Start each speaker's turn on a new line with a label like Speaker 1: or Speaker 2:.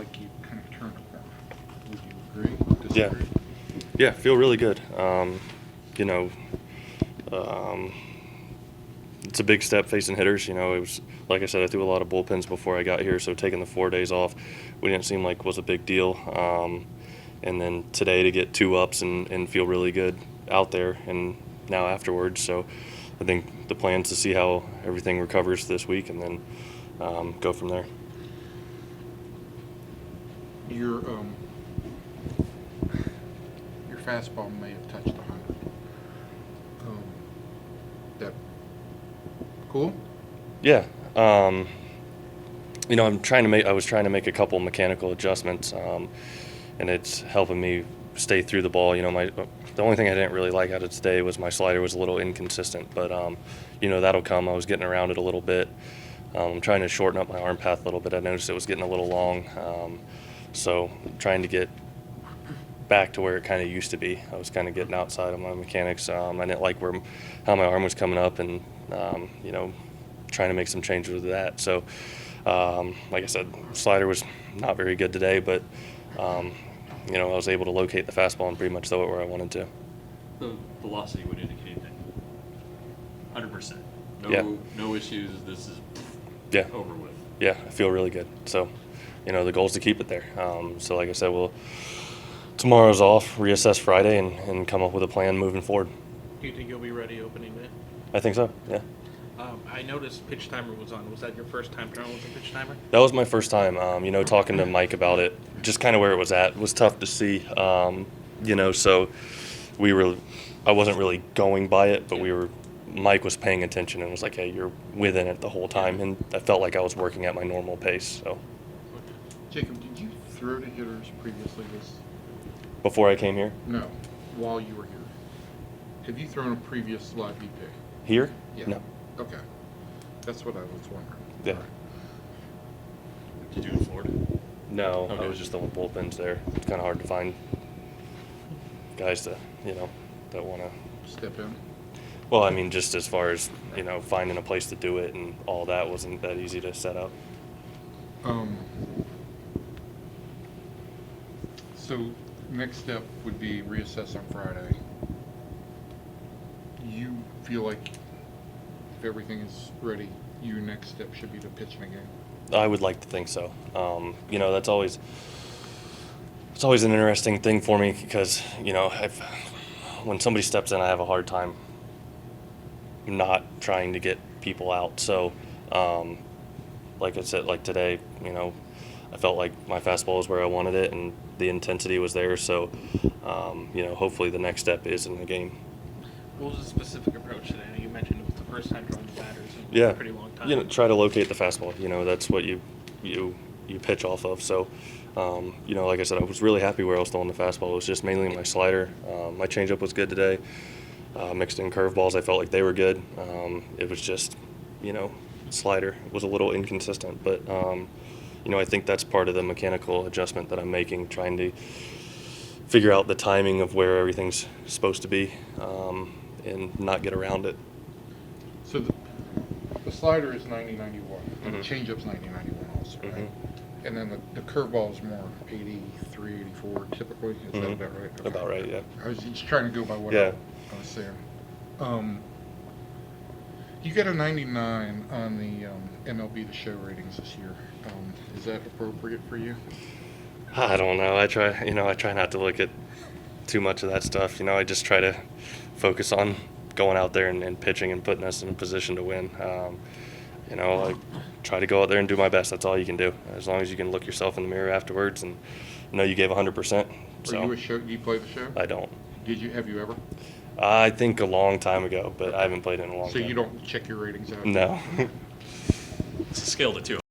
Speaker 1: like you kind of turned a corner. Would you agree? Disagree?
Speaker 2: Yeah, feel really good. You know, it's a big step facing hitters. You know, it was, like I said, I threw a lot of bullpens before I got here, so taking the 4 days off, we didn't seem like was a big deal. And then today to get 2 ups and feel really good out there and now afterwards. So I think the plan's to see how everything recovers this week and then go from there.
Speaker 1: Your fastball may have touched 100. That cool?
Speaker 2: Yeah. You know, I was trying to make a couple mechanical adjustments, and it's helping me stay through the ball. You know, the only thing I didn't really like out of today was my slider was a little inconsistent, but you know, that'll come. I was getting around it a little bit. I'm trying to shorten up my arm path a little bit. I noticed it was getting a little long, so I'm trying to get back to where it kind of used to be. I was kind of getting outside of my mechanics. I didn't like how my arm was coming up, and you know, trying to make some changes with that. So, like I said, slider was not very good today, but you know, I was able to locate the fastball and pretty much throw it where I wanted to.
Speaker 3: The velocity would indicate that 100%. No issues. This is over with.
Speaker 2: Yeah, I feel really good. So, you know, the goal is to keep it there. So, like I said, tomorrow's off, reassess Friday, and come up with a plan moving forward.
Speaker 4: Do you think you'll be ready opening day?
Speaker 2: I think so, yeah.
Speaker 4: I noticed pitch timer was on. Was that your first time throwing with a pitch timer?
Speaker 2: That was my first time. You know, talking to Mike about it, just kind of where it was at was tough to see. You know, so I wasn't really going by it, but Mike was paying attention and was like, hey, you're within it the whole time. And I felt like I was working at my normal pace. So,
Speaker 1: Jacob, did you throw to hitters previously
Speaker 2: before I came here?
Speaker 1: No, while you were here. Have you thrown a previous live BP?
Speaker 2: Here?
Speaker 1: Yeah.
Speaker 2: No.
Speaker 1: Okay. That's what I was wondering.
Speaker 2: Yeah.
Speaker 3: Did you in Florida?
Speaker 2: No,
Speaker 3: Okay.
Speaker 2: I was just throwing bullpens there. It's kind of hard to find guys that want to.
Speaker 1: Step in.
Speaker 2: Well, I mean, just as far as, you know, finding a place to do it and all that wasn't that easy to set up.
Speaker 1: So next step would be reassess on Friday. You feel like if everything is ready, your next step should be to pitch in a game?
Speaker 2: I would like to think so. You know, it's always an interesting thing for me because, you know, when somebody steps in, I have a hard time not trying to get people out. So, like I said, like today, you know, I felt like my fastball is where I wanted it and the intensity was there. So, you know, hopefully the next step is in the game.
Speaker 4: What was the specific approach today? I know you mentioned it was the first time throwing the batters in a pretty long time.
Speaker 2: You know, try to locate the fastball. You know, that's what you pitch off of. So, you know, like I said, I was really happy where I was throwing the fastball. It was just mainly my slider. My changeup was good today. Mixed in curveballs, I felt like they were good. It was just, you know, slider was a little inconsistent. But, you know, I think that's part of the mechanical adjustment that I'm making, trying to figure out the timing of where everything's supposed to be and not get around it.
Speaker 1: So the slider is 90-91, and the
Speaker 2: Mhm.
Speaker 1: changeup's 90-91 also, right?
Speaker 2: Mhm.
Speaker 1: And then the curveball is more 83, 84 typically. Is that
Speaker 2: Mhm.
Speaker 1: about right? Okay.
Speaker 2: About right, yeah.
Speaker 1: I was just trying to go by what
Speaker 2: Yeah.
Speaker 1: I was saying. You got a 99 on the MLB The Show ratings this year. Is that appropriate for you?
Speaker 2: I don't know. I try not to look at too much of that stuff. You know, I just try to focus on going out there and pitching and putting us in a position to win. You know, I try to go out there and do my best. That's all you can do. As long as you can look yourself in the mirror afterwards and know you gave 100%.
Speaker 1: Are you a show? Do you play the show?
Speaker 2: I don't.
Speaker 1: Have you ever?
Speaker 2: I think a long time ago, but I haven't played it in a long time.
Speaker 1: So you don't check your ratings out?
Speaker 2: No.
Speaker 3: It's a scale to 200.